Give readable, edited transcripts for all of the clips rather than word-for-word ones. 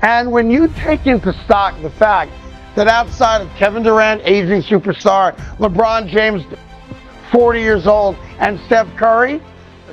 And when you take into stock the fact that outside of Kevin Durant, aging superstar, LeBron James, 40 years old, and Steph Curry,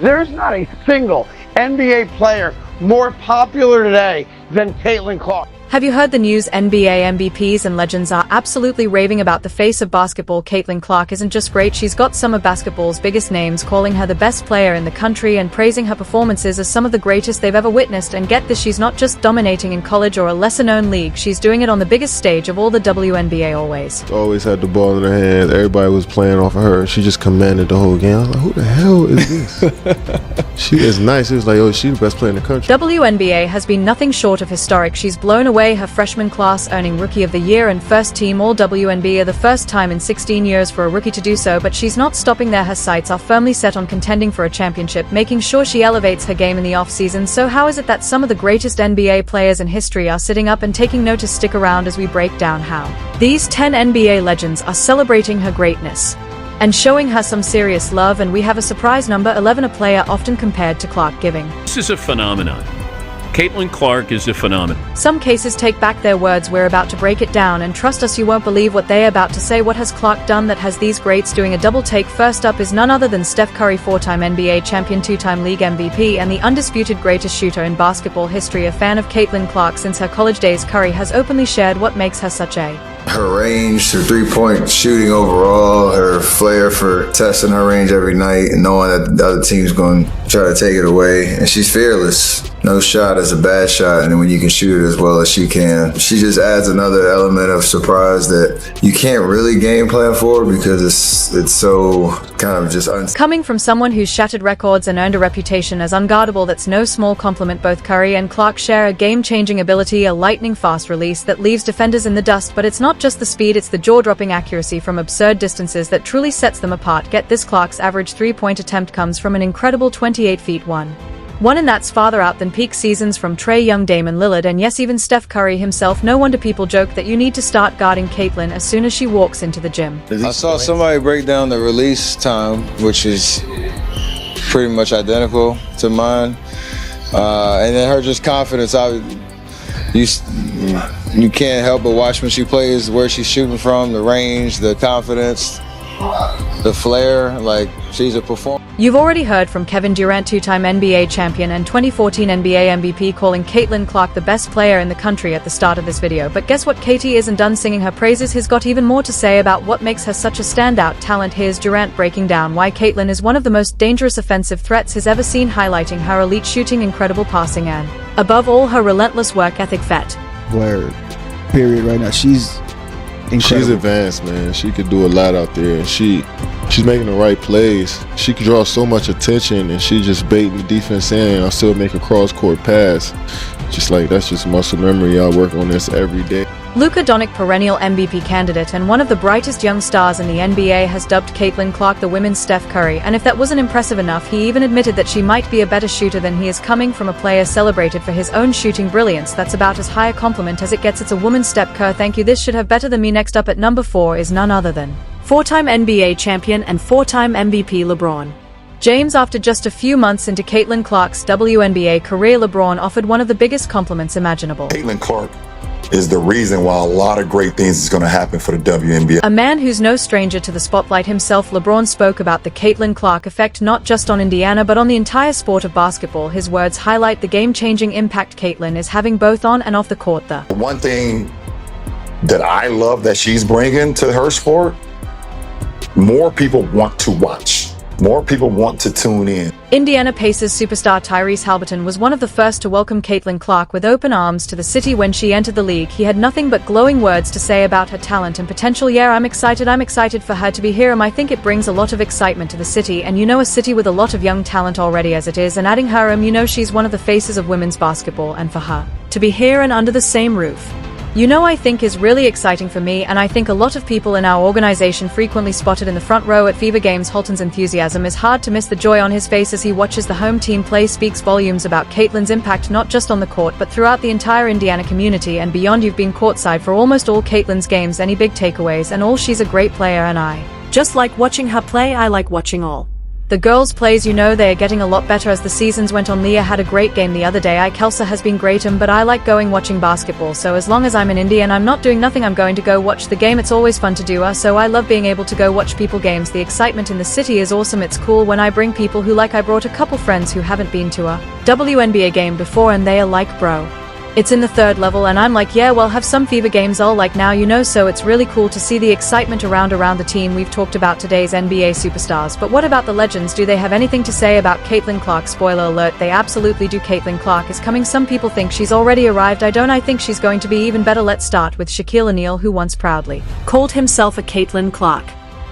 there's not a single NBA player more popular today than Caitlin Clark. Have you heard the news? NBA MVPs and legends are absolutely raving about the face of basketball. Caitlin Clark isn't just great, she's got some of basketball's biggest names calling her the best player in the country and praising her performances as some of the greatest they've ever witnessed. And get this, she's not just dominating in college or a lesser-known league, she's doing it on the biggest stage of all, the WNBA. Always had the ball in her hands, everybody was playing off of her, she just commanded the whole game. I was like, who the hell is this? She is nice. It was like, oh, she's the best player in the country. WNBA has been nothing short of historic. She's blown away her freshman class, earning Rookie of the Year and First Team All-WNBA, the first time in 16 years for a rookie to do so. But she's not stopping there. Her sights are firmly set on contending for a championship, making sure she elevates her game in the off-season. So how is it that some of the greatest NBA players in history are sitting up and taking notice? Stick around as we break down how these 10 NBA legends are celebrating her greatness and showing her some serious love. And we have a surprise number 11, a player often compared to Clark giving. This is a phenomenon. Caitlin Clark is a phenomenon. Some cases take back their words. We're about to break it down, and trust us, you won't believe what they're about to say. What has Clark done that has these greats doing a double take? First up is none other than Steph Curry, four-time NBA champion, two-time league MVP, and the undisputed greatest shooter in basketball history. A fan of Caitlin Clark since her college days, Curry has openly shared what makes her such a her range, her three-point shooting overall, her flair for testing her range every night and knowing that the other team's going to try to take it away. And she's fearless. No shot is a bad shot, and when you can shoot it as well as she can, she just adds another element of surprise that you can't really game plan for because it's so kind of just coming from someone who's shattered records and earned a reputation as unguardable. That's no small compliment. Both Curry and Clark share a game-changing ability, a lightning-fast release that leaves defenders in the dust. But it's not just the speed, it's the jaw-dropping accuracy from absurd distances that truly sets them apart. Get this, Clark's average three-point attempt comes from an incredible 28 feet 1, and that's farther out than peak seasons from Trae Young, Damian Lillard, and yes, even Steph Curry himself. No wonder people joke that you need to start guarding Caitlin as soon as she walks into the gym. I saw somebody break down the release time, which is pretty much identical to mine, and then her just confidence. You can't help but watch when she plays, where she's shooting from, the range, the confidence, the flair. Like, she's a performer. You've already heard from Kevin Durant, two-time NBA champion and 2014 NBA MVP, calling Caitlin Clark the best player in the country at the start of this video. But guess what? Katie isn't done singing her praises. He's got even more to say about what makes her such a standout talent. Here's Durant breaking down why Caitlin is one of the most dangerous offensive threats he's ever seen, highlighting her elite shooting, incredible passing, and above all, her relentless work ethic. Word. Period. Right now, she's incredible. She's advanced, man. She could do a lot out there, and she's making the right plays. She could draw so much attention, and she just baiting the defense in. I'll still make a cross-court pass. Just like, that's just muscle memory. I work on this every day. Luka Doncic, perennial MVP candidate and one of the brightest young stars in the NBA, has dubbed Caitlin Clark the women's Steph Curry. And if that wasn't impressive enough, he even admitted that she might be a better shooter than he is, coming from a player celebrated for his own shooting brilliance. That's about as high a compliment as it gets. It's a woman's Steph Curry. Thank you. This should have better than me. Next up at number 4 is none other than four-time NBA champion and four-time MVP LeBron James. After just a few months into Caitlin Clark's WNBA career, LeBron offered one of the biggest compliments imaginable. Caitlin Clark is the reason why a lot of great things is going to happen for the WNBA. A man who's no stranger to the spotlight himself, LeBron spoke about the Caitlin Clark effect, not just on Indiana but on the entire sport of basketball. His words highlight the game-changing impact Caitlin is having both on and off the court. The one thing that I love that she's bringing to her sport, more people want to watch. More people want to tune in. Indiana Pacers superstar Tyrese Haliburton was one of the first to welcome Caitlin Clark with open arms to the city when she entered the league. He had nothing but glowing words to say about her talent and potential. Yeah, I'm excited for her to be here. I think it brings a lot of excitement to the city, and a city with a lot of young talent already as it is, and adding her, she's one of the faces of women's basketball, and for her to be here and under the same roof, I think is really exciting for me, and I think a lot of people in our organization. Frequently spotted in the front row at Fever games, Holton's enthusiasm is hard to miss. The joy on his face as he watches the home team play speaks volumes about Caitlin's impact, not just on the court but throughout the entire Indiana community and beyond. You've been courtside for almost all Caitlin's games. Any big takeaways and all? She's a great player, and I just like watching her play. I like watching all The girls plays, you know, they are getting a lot better as the seasons went on. Leah had a great game the other day. Kelsa has been great, but I like watching basketball, so as long as I'm in India and I'm not doing nothing, I'm going to go watch the game. It's always fun to do, so I love being able to go watch people games. The excitement in the city is awesome. It's cool when I bring people who I brought a couple friends who haven't been to a WNBA game before, and they are like, bro, it's in the 3rd level, and I'm like, yeah, well, have some fever games all like now, you know, so it's really cool to see the excitement around the team. We've talked about today's NBA superstars, but what about the legends? Do they have anything to say about Caitlin Clark? Spoiler alert, they absolutely do. Caitlin Clark is coming. Some people think she's already arrived. I don't. I think she's going to be even better. Let's start with Shaquille O'Neal, who once proudly called himself a Caitlin Clark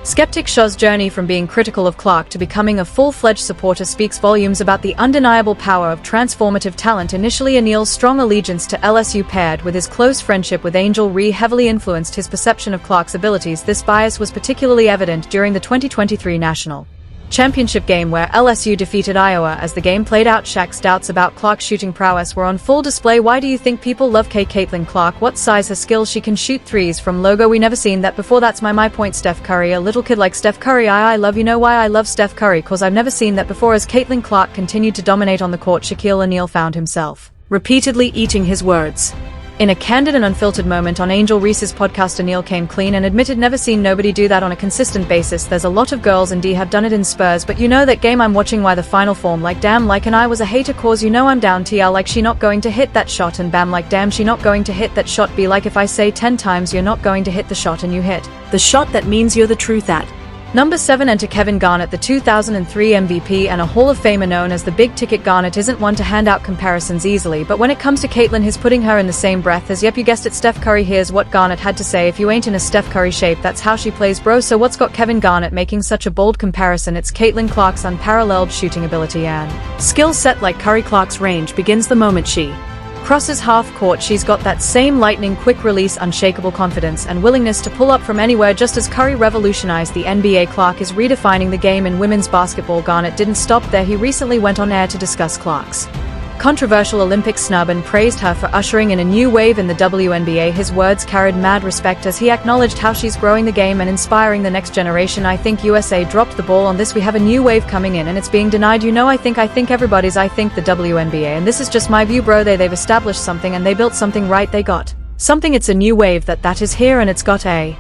skeptic. Shaw's journey from being critical of Clark to becoming a full-fledged supporter speaks volumes about the undeniable power of transformative talent. Initially, O'Neal's strong allegiance to LSU paired with his close friendship with Angel Reese heavily influenced his perception of Clark's abilities. This bias was particularly evident during the 2023 National Championship game where LSU defeated Iowa. As the game played out, Shaq's doubts about Clark's shooting prowess were on full display. Why do you think people love Caitlin Clark? What size her skills? She can shoot threes from logo. We never seen that before. That's my point. Steph Curry, a little kid like Steph Curry. I love, you know why I love Steph Curry? Cause I've never seen that before. As Caitlin Clark continued to dominate on the court, Shaquille O'Neal found himself repeatedly eating his words. In a candid and unfiltered moment on Angel Reese's podcast, O'Neal came clean and admitted never seen nobody do that on a consistent basis. There's a lot of girls and D have done it in Spurs, but you know that game I'm watching, why the final form, like damn, like, and I was a hater cause you know I'm down TL, like she not going to hit that shot, and bam, like damn, she not going to hit that shot. Be like if I say 10 times you're not going to hit the shot and you hit the shot, that means you're the truth at. Number 7, enter Kevin Garnett, the 2003 MVP and a Hall of Famer known as the Big Ticket. Garnett isn't one to hand out comparisons easily, but when it comes to Caitlin, he's putting her in the same breath as, yep, you guessed it, Steph Curry. Here's what Garnett had to say: if you ain't in a Steph Curry shape, that's how she plays, bro. So what's got Kevin Garnett making such a bold comparison? It's Caitlin Clark's unparalleled shooting ability and skill set. Like Curry, Clark's range begins the moment she crosses half court. She's got that same lightning quick release, unshakable confidence, and willingness to pull up from anywhere. Just as Curry revolutionized the NBA, Clark is redefining the game in women's basketball. Garnett didn't stop there. He recently went on air to discuss Clark's controversial Olympic snub and praised her for ushering in a new wave in the WNBA. His words carried mad respect as he acknowledged how she's growing the game and inspiring the next generation. I think USA dropped the ball on this. We have a new wave coming in and it's being denied. You know, I think everybody's, I think the WNBA, and this is just my view, bro, they've established something and they built something right. They got something. It's a new wave that is here and it's got a